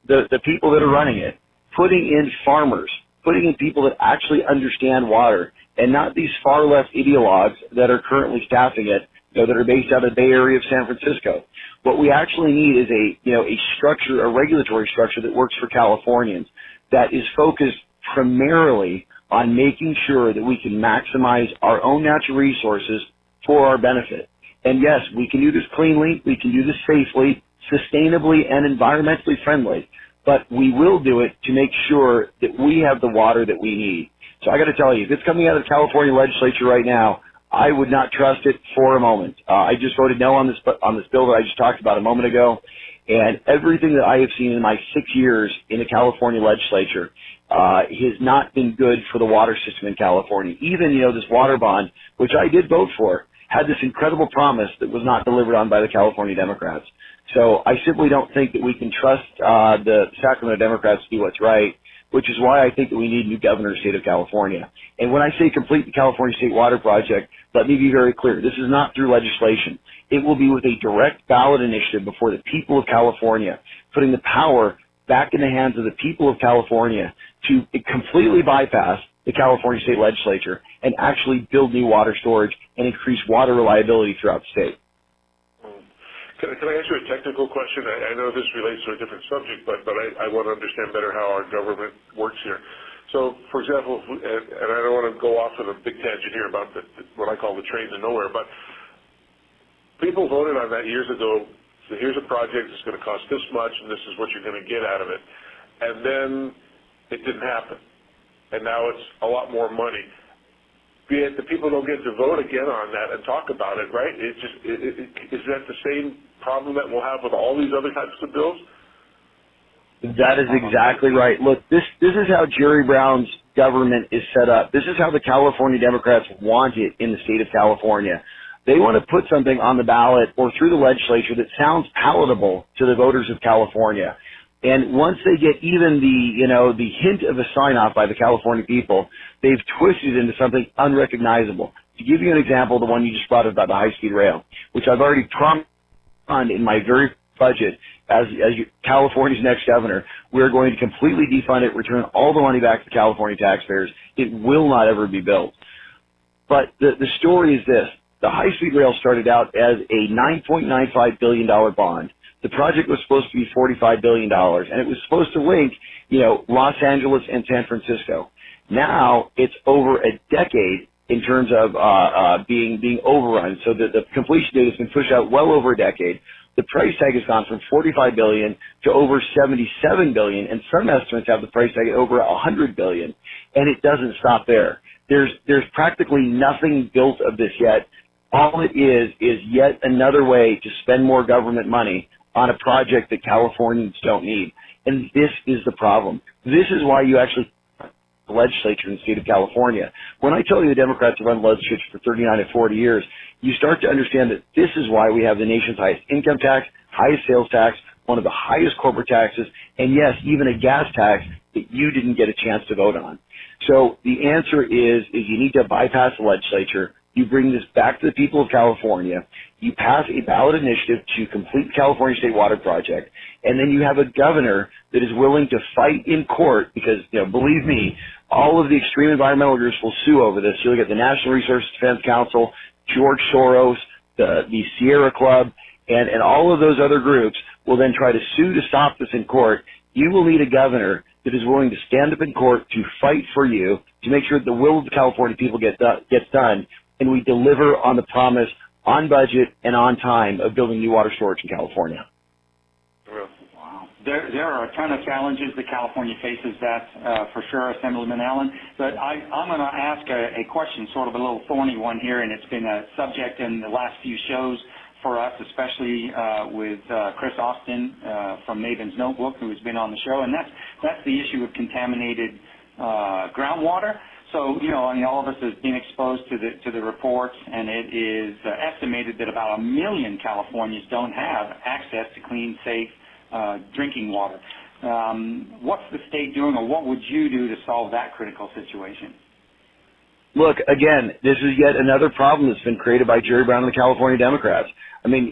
the people that are running it, putting in farmers, putting in people that actually understand water, and not these far-left ideologues that are currently staffing it, that are based out of the Bay Area of San Francisco. What we actually need is a structure, a regulatory structure that works for Californians, that is focused primarily on making sure that we can maximize our own natural resources for our benefit. And yes, we can do this cleanly, we can do this safely, sustainably, and environmentally friendly, but we will do it to make sure that we have the water that we need. So I got to tell you, if it's coming out of the California legislature right now, I would not trust it for a moment. I just voted no on this bill that I just talked about a moment ago, and everything that I have seen in my 6 years in the California legislature has not been good for the water system in California. Even, this water bond, which I did vote for, had this incredible promise that was not delivered on by the California Democrats. So I simply don't think that we can trust the Sacramento Democrats to do what's right, which is why I think that we need a new governor of the state of California. And when I say complete the California State Water Project, let me be very clear. This is not through legislation. It will be with a direct ballot initiative before the people of California, putting the power back in the hands of the people of California to completely bypass the California State Legislature and actually build new water storage and increase water reliability throughout the state. Can I ask you a technical question? I know this relates to a different subject, but I want to understand better how our government works here. So, for example, and I don't want to go off on a big tangent here about what I call the train to nowhere, but people voted on that years ago. So here's a project that's going to cost this much, and this is what you're going to get out of it. And then it didn't happen. And now it's a lot more money. Yet the people don't get to vote again on that and talk about it, right? Is that the same problem that we'll have with all these other types of bills? That is exactly right. Look, this is how Jerry Brown's government is set up. This is how the California Democrats want it in the state of California. They want to put something on the ballot or through the legislature that sounds palatable to the voters of California. And once they get even the hint of a sign-off by the California people, they've twisted it into something unrecognizable. To give you an example, the one you just brought up about the high-speed rail, which I've already promised in my very budget as California's next governor, we're going to completely defund it, return all the money back to California taxpayers. It will not ever be built. But the story is this. The high-speed rail started out as a $9.95 billion bond. The project was supposed to be $45 billion, and it was supposed to link, Los Angeles and San Francisco. Now it's over a decade in terms of being overrun. So the completion date has been pushed out well over a decade. The price tag has gone from $45 billion to over $77 billion, and some estimates have the price tag at over $100 billion, and it doesn't stop there. There's practically nothing built of this yet. All it is yet another way to spend more government money on a project that Californians don't need. And this is the problem. This is why you actually the legislature in the state of California. When I tell you the Democrats have run the legislature for 39 to 40 years, you start to understand that this is why we have the nation's highest income tax, highest sales tax, one of the highest corporate taxes, and yes, even a gas tax that you didn't get a chance to vote on. So the answer is you need to bypass the legislature. You bring this back to the people of California. You pass a ballot initiative to complete the California State Water Project, and then you have a governor that is willing to fight in court because, believe me, all of the extreme environmental groups will sue over this. You look at the National Resource Defense Council, George Soros, the Sierra Club, and all of those other groups will then try to sue to stop this in court. You will need a governor that is willing to stand up in court to fight for you to make sure that the will of the California people gets done, and we deliver on the promise on budget and on time of building new water storage in California. Wow. There are a ton of challenges that California faces, for sure, Assemblyman Allen. But I'm going to ask a question, sort of a little thorny one here, and it's been a subject in the last few shows for us, especially with Chris Austin from Maven's Notebook, who has been on the show, and that's the issue of contaminated groundwater. So, all of us have been exposed to the reports, and it is estimated that about 1 million Californians don't have access to clean, safe drinking water. What's the state doing, or what would you do to solve that critical situation? Look, again, this is yet another problem that's been created by Jerry Brown and the California Democrats. I mean,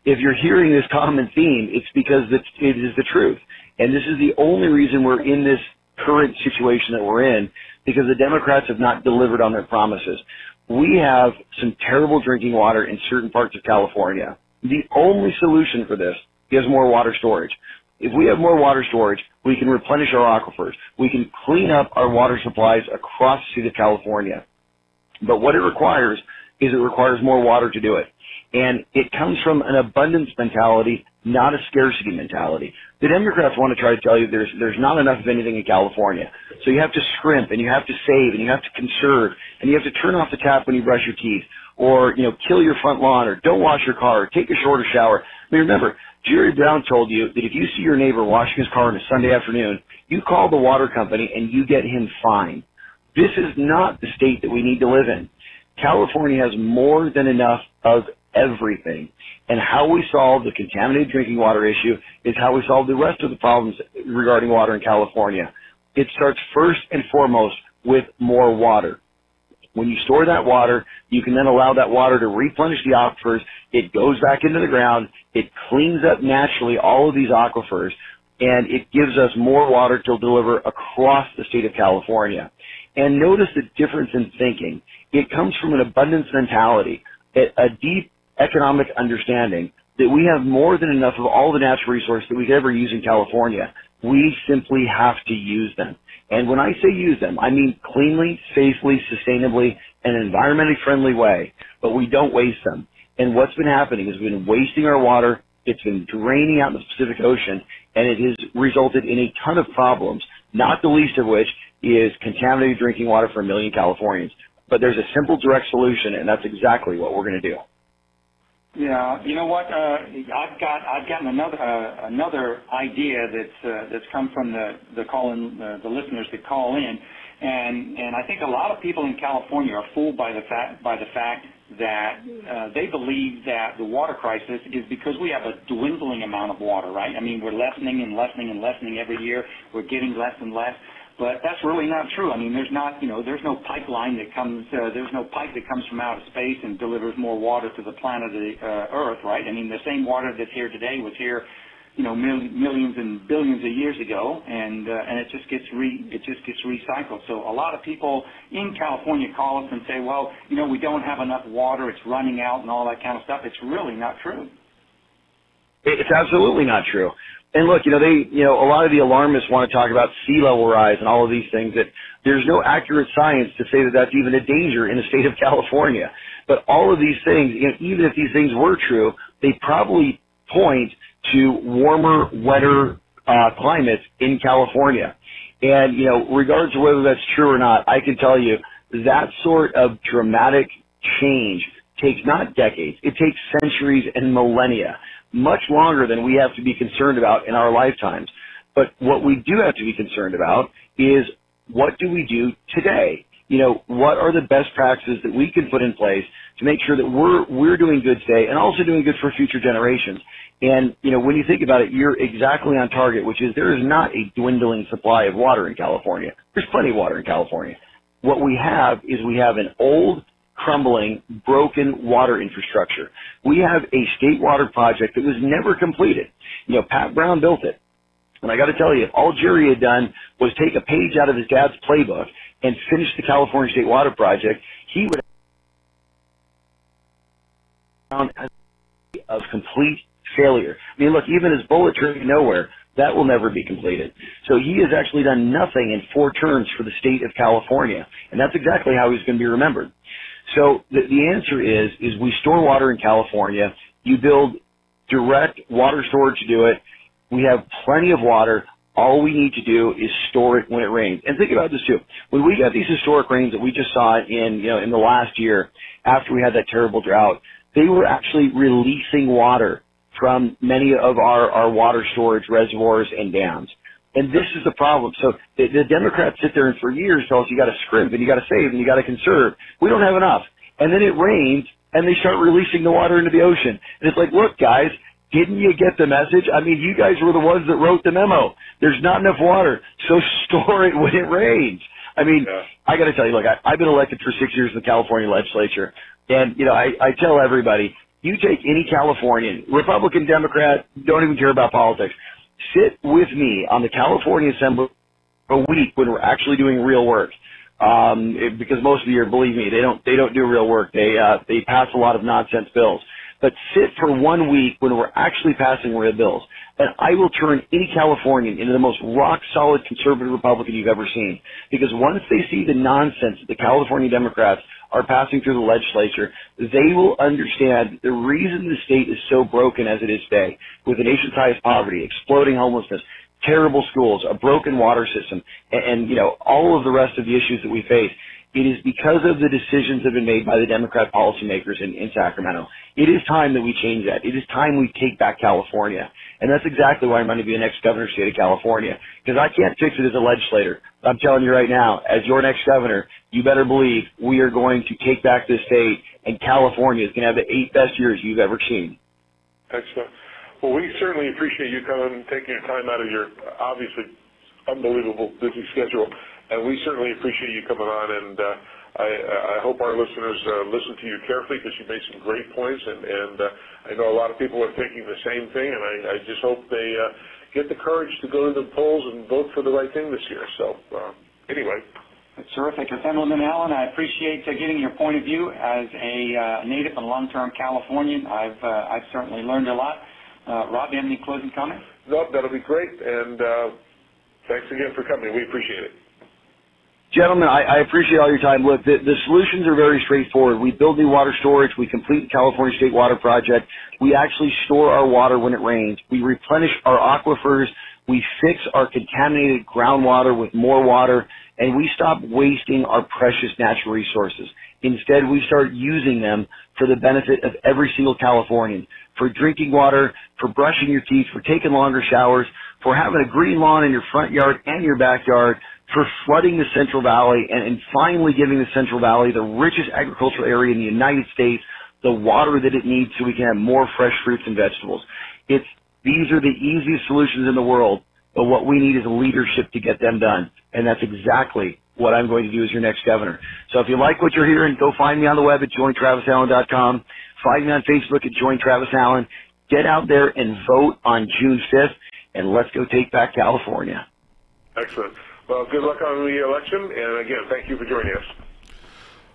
if you're hearing this common theme, it's because it is the truth. And this is the only reason we're in this current situation that we're in, because the Democrats have not delivered on their promises. We have some terrible drinking water in certain parts of California. The only solution for this is more water storage. If we have more water storage, we can replenish our aquifers. We can clean up our water supplies across the state of California. But what it requires is more water to do it. And it comes from an abundance mentality, not a scarcity mentality. The Democrats want to try to tell you there's not enough of anything in California. So you have to scrimp, and you have to save, and you have to conserve, and you have to turn off the tap when you brush your teeth, or, kill your front lawn, or don't wash your car, or take a shorter shower. I mean, remember, Jerry Brown told you that if you see your neighbor washing his car on a Sunday afternoon, you call the water company and you get him fined. This is not the state that we need to live in. California has more than enough of everything. And how we solve the contaminated drinking water issue is how we solve the rest of the problems regarding water in California. It starts first and foremost with more water. When you store that water, you can then allow that water to replenish the aquifers. It goes back into the ground. It cleans up naturally all of these aquifers, and it gives us more water to deliver across the state of California. And notice the difference in thinking. It comes from an abundance mentality, a deep economic understanding that we have more than enough of all the natural resources that we could ever use in California. We simply have to use them. And when I say use them, I mean cleanly, safely, sustainably, in an environmentally friendly way, but we don't waste them. And what's been happening is we've been wasting our water. It's been draining out in the Pacific Ocean, and it has resulted in a ton of problems, not the least of which is contaminated drinking water for 1 million Californians. But there's a simple, direct solution, and that's exactly what we're going to do. Yeah, you know what? I've gotten another idea that's come from the listeners that call in, and I think a lot of people in California are fooled by the fact that they believe that the water crisis is because we have a dwindling amount of water, right? I mean, we're lessening and lessening and lessening every year. We're getting less and less. But that's really not true. I mean, there's no pipeline that comes, there's no pipe that comes from outer space and delivers more water to the planet Earth, right? I mean, the same water that's here today was here, millions and billions of years ago, and it just gets recycled. So a lot of people in California call us and say, well, we don't have enough water, it's running out, and all that kind of stuff. It's really not true. It's absolutely not true. And look, a lot of the alarmists want to talk about sea level rise and all of these things that there's no accurate science to say that that's even a danger in the state of California. But all of these things, even if these things were true, they probably point to warmer, wetter climates in California. And, regardless of whether that's true or not, I can tell you that sort of dramatic change takes not decades, it takes centuries and millennia. Much longer than we have to be concerned about in our lifetimes. But what we do have to be concerned about is what do we do today? What are the best practices that we can put in place to make sure that we're doing good today and also doing good for future generations? And, when you think about it, you're exactly on target, which is there is not a dwindling supply of water in California. There's plenty of water in California. What we have is we have an old, crumbling, broken water infrastructure. We have a state water project that was never completed. Pat Brown built it. And I got to tell you, if all Jerry had done was take a page out of his dad's playbook and finish the California State Water Project, he would have found of complete failure. I mean, look, even his bullet train nowhere, that will never be completed. So he has actually done nothing in 4 terms for the state of California. And that's exactly how he's going to be remembered. So the answer is we store water in California. You build direct water storage to do it. We have plenty of water. All we need to do is store it when it rains. And think about this too. When we got these historic rains that we just saw in the last year after we had that terrible drought, they were actually releasing water from many of our water storage reservoirs and dams. And this is the problem. So the Democrats sit there and for years tell us you got to scrimp and you got to save and you got to conserve. We don't have enough. And then it rains and they start releasing the water into the ocean. And it's like, look, guys, didn't you get the message? I mean, you guys were the ones that wrote the memo. There's not enough water, so store it when it rains. I mean, I got to tell you, look, I've been elected for 6 years in the California legislature. And, I tell everybody, you take any Californian, Republican, Democrat, don't even care about politics. Sit with me on the California Assembly a week when we're actually doing real work. Because most of the year, believe me, they don't do real work. They pass a lot of nonsense bills. But sit for 1 week when we're actually passing real bills. And I will turn any Californian into the most rock-solid conservative Republican you've ever seen. Because once they see the nonsense that the California Democrats are passing through the legislature, they will understand the reason the state is so broken as it is today, with the nation's highest poverty, exploding homelessness, terrible schools, a broken water system, and all of the rest of the issues that we face. It is because of the decisions that have been made by the Democrat policymakers in Sacramento. It is time that we change that. It is time we take back California. And that's exactly why I'm going to be the next governor of the state of California. Because I can't fix it as a legislator. I'm telling you right now, as your next governor, you better believe we are going to take back this state, and California is going to have the 8 best years you've ever seen. Excellent. Well, we certainly appreciate you coming and taking your time out of your obviously unbelievable busy schedule. And we certainly appreciate you coming on, and I hope our listeners listen to you carefully because you made some great points, and I know a lot of people are thinking the same thing, and I just hope they get the courage to go to the polls and vote for the right thing this year. So anyway. That's terrific. Assemblyman Allen, I appreciate getting your point of view as a native and long-term Californian. I've certainly learned a lot. Rob, you have any closing comments? No, that'll be great, and thanks again for coming. We appreciate it. Gentlemen, I appreciate all your time. Look, the solutions are very straightforward. We build new water storage. We complete the California State Water Project. We actually store our water when it rains. We replenish our aquifers. We fix our contaminated groundwater with more water, and we stop wasting our precious natural resources. Instead, we start using them for the benefit of every single Californian, for drinking water, for brushing your teeth, for taking longer showers, for having a green lawn in your front yard and your backyard, for flooding the Central Valley, and finally giving the Central Valley, the richest agricultural area in the United States, the water that it needs so we can have more fresh fruits and vegetables. These are the easiest solutions in the world, but what we need is leadership to get them done, and that's exactly what I'm going to do as your next governor. So if you like what you're hearing, go find me on the web at jointravisallen.com. Find me on Facebook at Join Travis Allen. Get out there and vote on June 5th, and let's go take back California. Excellent. Well, good luck on the election, and again, thank you for joining us.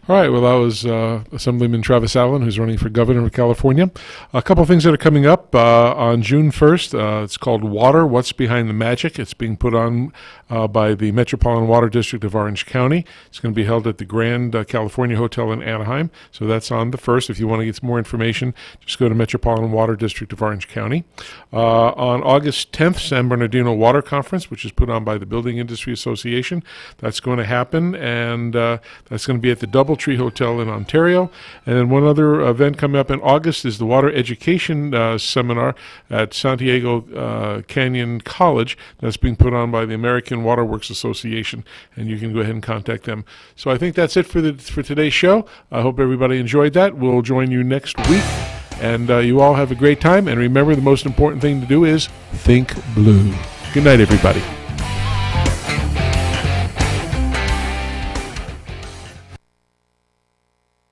All right, well, that was Assemblyman Travis Allen, who's running for governor of California. A couple of things that are coming up on June 1st. It's called Water, What's Behind the Magic. It's being put on by the Metropolitan Water District of Orange County. It's going to be held at the Grand California Hotel in Anaheim. So that's on the 1st. If you want to get some more information, just go to Metropolitan Water District of Orange County. On August 10th, San Bernardino Water Conference, which is put on by the Building Industry Association. That's going to happen, and that's going to be at the Doubletree Hotel in Ontario. And then one other event coming up in August is the Water Education Seminar at Santiago Canyon College. That's being put on by the American Waterworks Association, and you can go ahead and contact them. So I think that's it for today's show. I hope everybody enjoyed that. We'll join you next week, and you all have a great time. And remember, the most important thing to do is think blue. Good night, everybody.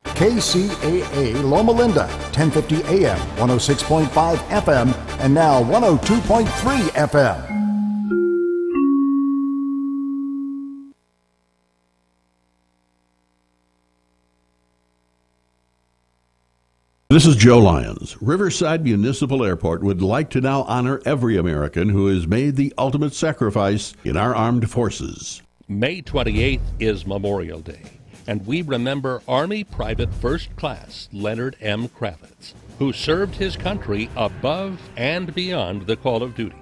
KCAA Loma Linda, 1050 AM, 106.5 FM, and now 102.3 FM. This is Joe Lyons. Riverside Municipal Airport would like to now honor every American who has made the ultimate sacrifice in our armed forces. May 28th is Memorial Day, and we remember Army Private First Class Leonard M. Kravitz, who served his country above and beyond the call of duty.